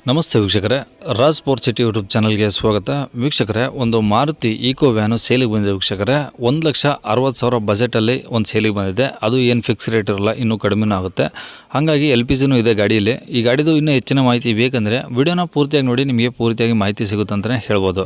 ನಮಸ್ತೆ ವೀಕ್ಷಕರೇ, Raj sports city YouTube ಚಾನಲ್ಗೆ ಸ್ವಾಗತ. ವೀಕ್ಷಕರೇ, ಒಂದು ಮಾರುತಿ ಈಕೋ ವ್ಯಾನು ಸೇಲಿಗೆ ಬಂದಿದೆ ವೀಕ್ಷಕರೇ. 1,60,000 ಬಜೆಟಲ್ಲಿ ಒಂದು ಸೇಲಿಗೆ ಬಂದಿದೆ. ಅದು ಏನು ಫಿಕ್ಸ್ ರೇಟ್ ಇರಲ್ಲ, ಇನ್ನೂ ಕಡಿಮೆನೂ ಆಗುತ್ತೆ. ಹಾಗಾಗಿ LPGನೂ ಇದೆ ಗಾಡಿಯಲ್ಲಿ. ಈ ಗಾಡಿದು ಇನ್ನೂ ಹೆಚ್ಚಿನ ಮಾಹಿತಿ ಬೇಕಂದರೆ ವಿಡಿಯೋನ ಪೂರ್ತಿಯಾಗಿ ನೋಡಿ, ನಿಮಗೆ ಪೂರ್ತಿಯಾಗಿ ಮಾಹಿತಿ ಸಿಗುತ್ತೆ ಅಂತಲೇ ಹೇಳ್ಬೋದು.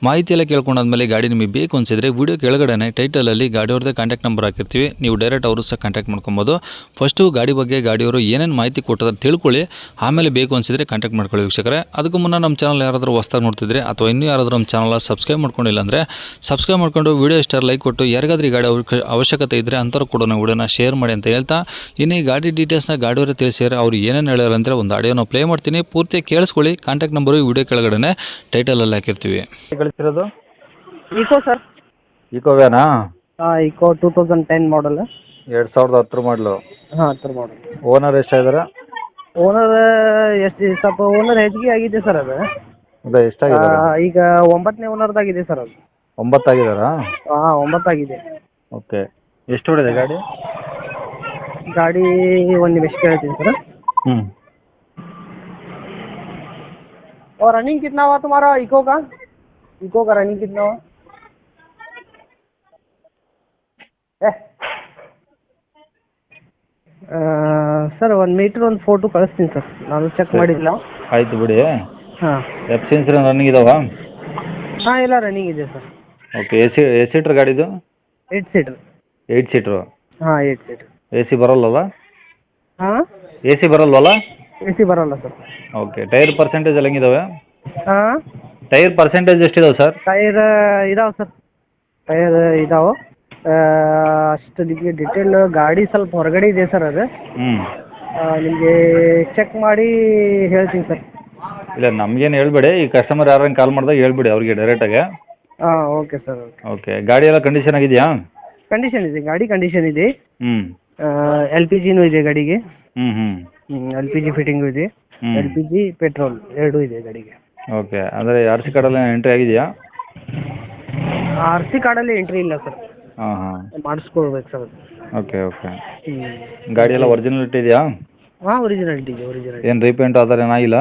ಮಾಹಿತಿ ಎಲ್ಲ ಕೇಳ್ಕೊಂಡಾದ್ಮೇಲೆ ಗಾಡಿ ನಿಮಗೆ ಬೇಕು ಅನಿಸಿದರೆ ವಿಡಿಯೋ ಕೆಳಗಡೆ ಟೈಟಲಲ್ಲಿ ಗಾಡಿಯವ್ರದ್ದೇ ಕಾಂಟ್ಯಾಕ್ಟ್ ನಂಬರ್ ಹಾಕಿರ್ತೀವಿ. ನೀವು ಡೈರೆಕ್ಟ್ ಅವರು ಸಹ ಕಾಂಟ್ಯಾಕ್ಟ್ ಮಾಡ್ಕೊಬೋದು. ಫಸ್ಟು ಗಾಡಿ ಬಗ್ಗೆ ಗಾಡಿಯವರು ಏನೇನು ಮಾಹಿತಿ ಕೊಟ್ಟರೆ ತಿಳ್ಕೊಳ್ಳಿ, ಆಮೇಲೆ ಬೇಕು ಅನಿಸಿದರೆ ಕಾಂಟ್ಯಾಕ್ಟ್ ಮಾಡ್ಕೊಳ್ಳಿ ವೀಕ್ಷಕರೇ. ಅದಕ್ಕೂ ಮುನ್ನ ನಮ್ಮ ಚಾನಲ್ ಯಾರಾದರೂ ಹೊಸದಾಗಿ ನೋಡ್ತಿದ್ರೆ ಅಥವಾ ಇನ್ನೂ ಯಾರಾದರೂ ನಮ್ಮ ಚಾನಲ್ ಸಬ್ಸ್ಕ್ರೈಬ್ ಮಾಡ್ಕೊಂಡಿಲ್ಲ ಅಂದರೆ ಸಬ್ಸ್ಕ್ರೈಬ್ ಮಾಡ್ಕೊಂಡು ವಿಡಿಯೋ ಇಷ್ಟ ಲೈಕ್ ಕೊಟ್ಟು ಯಾರಿಗಾದ್ರೂ ಈ ಗಾಡಿ ಅವಶ್ಯಕತೆ ಇದ್ದರೆ ಅಂಥವ್ರು ಕೂಡ ವಿಡಿಯೋನ ಶೇರ್ ಮಾಡಿ ಅಂತ ಹೇಳ್ತಾ, ಇನ್ನು ಈ ಗಾಡಿ ಡೀಟೇಲ್ಸ್ನ ಗಾಡಿಯವರೇ ತಿಳಿಸಿದರೆ ಅವ್ರು ಏನೇನು ಹೇಳ್ಯಾರ ಅಂದರೆ ಒಂದು ಆಡಿಯೋನ ಪ್ಲೇ ಮಾಡ್ತೀನಿ, ಪೂರ್ತಿ ಕೇಳಿಸ್ಕೊಳ್ಳಿ. ಕಾಂಟ್ಯಾಕ್ಟ್ ನಂಬರು ವಿಡಿಯೋ ಕೆಳಗಡೆ ಟೈಟಲಲ್ಲಿ ಹಾಕಿರ್ತೀವಿ. ಕಳಿಸಿರೋದು ಈಕೋ ಸರ್. ಈಕೋ ವ್ಯಾನಾ? ಈಕೋ 2010 ಮಾಡಲ್. 2010 ಮಾಡಲು. ಹಾಂ, 10 ಮಾಡಲ್. ಓನರ್ ಎಷ್ಟಾಗಿದ್ದಾರೆ? ಓನರ್ ಎಷ್ಟು ಸ್ವಲ್ಪ ಓನರ್ ಹೆಚ್ಚಿಗೆ ಆಗಿದೆ ಸರ್ ಅದು. ಅದೇ ಎಷ್ಟಾಗಿದೆ? ಈಗ 9ನೇ ಓನರ್ದಾಗಿದೆ ಸರ್ ಅದು. 9 ಆಗಿದ್ದಾರಾ? ಹಾಂ, 9 ಆಗಿದೆ. ಓಕೆ. ಎಷ್ಟು ಹೊಡಿದೆ ಗಾಡಿ? ಗಾಡಿ ಒಂದು ನಿಮಿಷ ಕೇಳ್ತೀನಿ ಸರ್. और रनिंग कितना हुआ तुम्हारा इको का रनिंग कितना हुआ? ಸರ್ 1 ಮೀಟರ್ ಒಂದು ಫೋಟೋ ಕಳಿಸ್ತೀನಿ ಸರ್, ನಾನು ಚೆಕ್ ಮಾಡಿಲ್ಲ. ಆಯ್ತು ಬಿಡಿ. ಹಾಂ, ಎಫ್ ಸಿ ಇನ್ಸೂರೆನ್ಸ್ ರನ್ನಿಂಗ್ ಇದಾವಾ? ಹಾಂ, ಎಲ್ಲ ರನ್ನಿಂಗ್ ಇದೆ ಸರ್. ಓಕೆ. ಎ ಸೀಟ್ರ್ ಗಾಡಿದು? 8 ಸೀಟರ್. 8 ಸೀಟ್ರು? ಹಾಂ, 8 ಸೀಟರ್. AC ಬರಲ್ಲಲ್ಲ? ಹಾಂ, AC ಬರಲ್ವಲ್ಲ? AC ಬರೋಲ್ಲ ಸರ್. ಓಕೆ. ಟೈರ್ ಪರ್ಸೆಂಟೇಜ್ ಎಲ್ಲ ಹೆಂಗಿದಾವೆ? ಹಾಂ, ಟೈರ್ ಪರ್ಸೆಂಟೇಜ್ ಎಷ್ಟಿದಾವೆ ಸರ್? ಟೈರ್ ಇದಾವೆ ಸರ್, ಟೈರ್ ಇದಾವೆ. ಅಷ್ಟು ನಿಮಗೆ ಡಿಟೇಲ್ ಗಾಡಿ ಸ್ವಲ್ಪ ಹೊರಗಡೆ ಇದೆ ಸರ್ ಅದು. ನಿಮಗೆ ಚೆಕ್ ಮಾಡಿ ಹೇಳ್ತೀನಿ ಸರ್. ಇಲ್ಲ, ನಮಗೇನು ಹೇಳ್ಬೇಡಿ. ಈ ಕಸ್ಟಮರ್ ಯಾರನ್ನ ಕಾಲ್ ಮಾಡಿದಾಗ ಹೇಳ್ಬಿಡಿ ಅವ್ರಿಗೆ ಡೈರೆಕ್ಟಾಗಿ. ಹಾಂ, ಓಕೆ ಸರ್. ಓಕೆ. ಗಾಡಿ ಎಲ್ಲ ಕಂಡೀಷನ್ ಆಗಿದೆಯಾ? ಕಂಡೀಷನ್ ಇದೆ, ಗಾಡಿ ಕಂಡೀಷನ್ ಇದೆ. ಹ್ಞೂ. LPGನೂ ಇದೆ ಗಾಡಿಗೆ. ಹ್ಞೂ. LPG ಫಿಟ್ಟಿಂಗು ಇದೆ. LPG ಪೆಟ್ರೋಲ್ ಎರಡೂ ಇದೆ ಗಾಡಿಗೆ. ಓಕೆ. ಅಂದರೆ RC ಕಾರ್ಡಲ್ಲಿ ಎಂಟ್ರಿ ಆಗಿದೆಯಾ? RC ಕಾರ್ಡಲ್ಲಿ ಎಂಟ್ರಿ ಇಲ್ಲ ಸರ್. ಹಾಂ. ಮಾಡಿಸ್ಕೊಳ್ಬೇಕು ಸರ್. ಓಕೆ. ಗಾಡಿ ಎಲ್ಲ ಒರಿಜಿನಲಿಟಿ ಇದೆಯಾ? ಹಾಂ, ಒರಿಜಿನಾಲಿಟಿ ಇದೆ. ಒರಿಜಿನಲ್ ಏನು ರೀಪೇಂಟ್ ಆ ಥರ ಏನಾಗಿಲ್ಲ?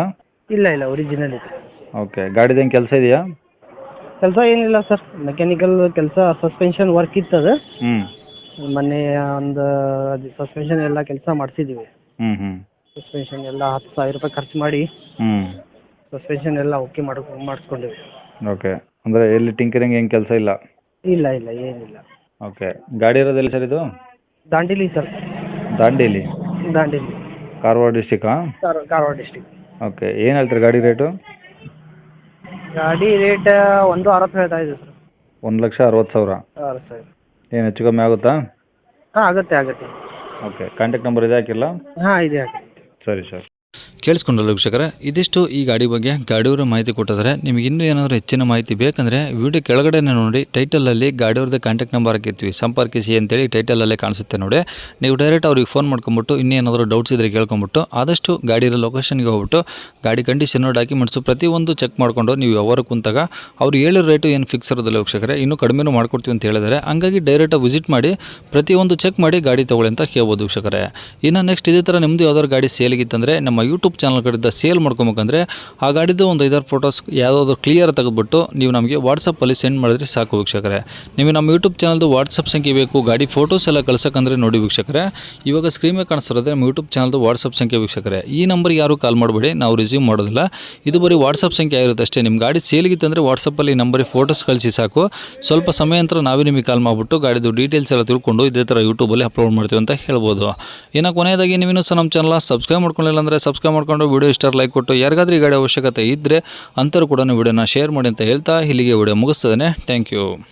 ಇಲ್ಲ, ಒರಿಜಿನಲ್ ಇದೆ. ಓಕೆ. ಗಾಡಿದೇನು ಕೆಲಸ ಇದೆಯಾ? ಕೆಲಸ ಏನಿಲ್ಲ ಸರ್, ಮೆಕ್ಯಾನಿಕಲ್ ಕೆಲಸ. ಸಸ್ಪೆನ್ಷನ್ ವರ್ಕ್ ಇತ್ತದು. ಮೊನ್ನೆ ಒಂದು ಸಸ್ಪೆನ್ಷನ್ ಎಲ್ಲ ಕೆಲಸ ಮಾಡಿಸಿದ್ದೀವಿ. ಸಸ್ಪೆನ್ಷನ್ ಎಲ್ಲ 10,000 ರೂಪಾಯಿ ಖರ್ಚು ಮಾಡಿ ಸಸ್ಪೆನ್ಷನ್ ಎಲ್ಲ ಓಕೆ ಮಾಡಿಸ್ಕೊಂಡಿವಿ. ಓಕೆ. ಅಂದರೆ ಎಲ್ಲಿ ಟಿಂಕರಿಂಗ್ ಏನು ಕೆಲಸ ಇಲ್ಲ? ಇಲ್ಲ, ಏನಿಲ್ಲ. ಓಕೆ. ಗಾಡಿ ಇರೋದು ಎಲ್ಲಿ ಸರ್ ಇದು? ದಾಂಡೇಲಿ ಸರ್. ದಾಂಡೇಲಿ? ಕಾರವಾರ ಡಿಸ್ಟಿಕ್ಕಾ? ಕಾರವಾರ ಡಿಸ್ಟಿಕ್. ಓಕೆ. ಏನು ಹೇಳ್ತೀರಿ ಗಾಡಿ ರೇಟು? ಗಾಡಿ ರೇಟ್ 1,60,000 ಹೇಳ್ತಾ ಇದೆ ಸರ್. 1,60,000? 60,000. ಏನು ಹೆಚ್ಚು ಕಮ್ಮಿ ಆಗುತ್ತಾ? ಹಾಂ, ಆಗುತ್ತೆ. ಓಕೆ. ಕಾಂಟ್ಯಾಕ್ಟ್ ನಂಬರ್ ಇದೆ ಹಾಕಿಲ್ಲ? ಹಾಂ, ಇದೆ ಹಾಕಿ. ಸರಿ ಸರ್. ಕೇಳಿಸ್ಕೊಂಡಲ್ಲ ವೀಕ್ಷಕರೇ, ಇದಿಷ್ಟು ಈ ಗಾಡಿ ಬಗ್ಗೆ ಗಾಡಿಯವರು ಮಾಹಿತಿ ಕೊಟ್ಟಿದ್ದಾರೆ. ನಿಮಗೆ ಇನ್ನೂ ಏನಾದರೂ ಹೆಚ್ಚಿನ ಮಾಹಿತಿ ಬೇಕಂದರೆ ವಿಡಿಯೋ ಕೆಳಗಡೆ ನೋಡಿ, ಟೈಟಲಲ್ಲಿ ಗಾಡಿಯವ್ರದ್ದು ಕಾಂಟ್ಯಾಕ್ಟ್ ನಂಬರ್ ಹಾಕಿರ್ತೀವಿ, ಸಂಪರ್ಕಿಸಿ ಅಂತೇಳಿ ಟೈಟಲಲ್ಲೇ ಕಾಣಿಸುತ್ತೆ ನೋಡಿ. ನೀವು ಡೈರೆಕ್ಟ್ ಅವ್ರಿಗೆ ಫೋನ್ ಮಾಡ್ಕೊಂಬಿಟ್ಟು ಇನ್ನೇನಾದರೂ ಡೌಟ್ಸ್ ಇದ್ದರೆ ಕೇಳ್ಕೊಂಬಿಟ್ಟು ಆದಷ್ಟು ಗಾಡಿ ಇರೋ ಲೊಕೇಶನ್ಗೆ ಹೋಗ್ಬಿಟ್ಟು ಗಾಡಿ ಕಂಡೀಷನ್ನು ಡಾಕ್ಯುಮೆಂಟ್ಸು ಪ್ರತಿಯೊಂದು ಚೆಕ್ ಮಾಡಿಕೊಂಡು ನೀವು ವ್ಯವಹಾರ ಕುಂತಾಗ ಅವ್ರು ಹೇಳಿರೋ ರೇಟು ಏನು ಫಿಕ್ಸ್ ಇರೋದಿಲ್ಲ ವೀಕ್ಷಕರೇ, ಇನ್ನೂ ಕಡಿಮೆನೂ ಮಾಡ್ಕೊಡ್ತೀವಿ ಅಂತ ಹೇಳಿದ್ದಾರೆ. ಹಂಗಾಗಿ ಡೈರೆಕ್ಟಾಗಿ ವಿಸಿಟ್ ಮಾಡಿ ಪ್ರತಿಯೊಂದು ಚೆಕ್ ಮಾಡಿ ಗಾಡಿ ತೊಗೊಳ್ಳಿ ಅಂತ ಹೇಳ್ಬೋದು ವೀಕ್ಷಕರೇ. ಇನ್ನು ನೆಕ್ಸ್ಟ್ ಇದೇ ಥರ ನಿಮ್ಮದು ಯಾವ್ದಾದ್ರು ಗಾಡಿ ಸೇಲಿಗಿತ್ತಂದರೆ ನಮ್ಮ ಯೂಟ್ಯೂಬ್ ಚಾನಲ್ ಕಡೆಯಿಂದ ಸೇಲ್ ಮಾಡ್ಕೊಬೇಕಂದ್ರೆ ಆ ಗಾಡಿದು ಒಂದು 5-6 ಫೋಟೋಸ್ ಯಾವುದಾದ್ರು ಕ್ಲಿಯರ್ ತೆಗೆದುಬಿಟ್ಟು ನೀವು ನಮಗೆ ವಾಟ್ಸಪ್ಪಲ್ಲಿ ಸೆಂಡ್ ಮಾಡಿದ್ರೆ ಸಾಕು ವೀಕ್ಷಕರೇ. ನಿಮಗೆ ನಮ್ಮ ಯೂಟ್ಯೂಬ್ ಚಾನಲ್ದು ವಾಟ್ಸಪ್ ಸಂಖ್ಯೆ ಬೇಕು, ಗಾಡಿ ಫೋಟೋಸ್ ಎಲ್ಲ ಕಳ್ಸೋಕ್ಕಂದ್ರೆ ನೋಡಿ ವೀಕ್ಷಕರೇ, ಇವಾಗ ಸ್ಕ್ರೀನ್ ಮೇಲೆ ಕಾಣಿಸ್ತಿರೋದ್ರೆ ನಮ್ಮ ಯೂಟ್ಯೂಬ್ ಚಾನಲ್ದು ವಾಟ್ಸಪ್ ಸಂಖ್ಯೆ ವೀಕ್ಷಕರೇ. ಈ ನಂಬರ್ಗೆ ಯಾರು ಕಾಲ್ ಮಾಡಬೇಡಿ, ನಾವು ರಿಸೀವ್ ಮಾಡೋದಿಲ್ಲ. ಇದು ಬರೀ ವಾಟ್ಸಪ್ ಸಂಖ್ಯೆ ಆಗಿರುತ್ತೆ ಅಷ್ಟೇ. ನಿಮ್ಮ ಗಾಡಿ ಸೇಲಿಗಿತ್ತಂದರೆ ವಾಟ್ಸಪ್ಪಲ್ಲಿ ಈ ನಂಬರಿಗೆ ಫೋಟೋಸ್ ಕಳಿಸಿ ಸಾಕು. ಸ್ವಲ್ಪ ಸಮಯ ನಂತರ ನಾವೇ ನಿಮಗೆ ಕಾಲ್ ಮಾಡಿಬಿಟ್ಟು ಗಾಡಿದು ಡೀಟೇಲ್ಸ್ ಎಲ್ಲ ತಿಳ್ಕೊಂಡು ಇದೇ ಥರ ಯೂಟ್ಯೂಬಲ್ಲಿ ಅಪ್ಲೋಡ್ ಮಾಡ್ತೀವಿ ಅಂತ ಹೇಳ್ಬೋದು. ಇನ್ನು ಕೊನೆಯದಾಗಿ ನೀವಿನ್ನೂ ಸಹ ನಮ್ಮ ಚಾನಲ್ ಸಬ್ಸ್ಕ್ರೈಬ್ ಮಾಡ್ಕೊಳ್ಳಿಲ್ಲ ಅಂದರೆ ಸಬ್ಸ್ಕ್ರೈಬ್ ಮಾಡ್ಕೊಂಡು ವಿಡಿಯೋ ಇಷ್ಟ ಲೈಕ್ ಕೊಟ್ಟು ಯಾರಿಗಾದ್ರೂ ಈ ಗಾಡಿ ಅವಶ್ಯಕತೆ ಇದ್ದರೆ ಅಂಥವ್ರು ಕೂಡ ವಿಡಿಯೋನ ಶೇರ್ ಮಾಡಿ ಅಂತ ಹೇಳ್ತಾ ಇಲ್ಲಿಗೆ ವಿಡಿಯೋ ಮುಗಿಸ್ತದೆ. Thank you.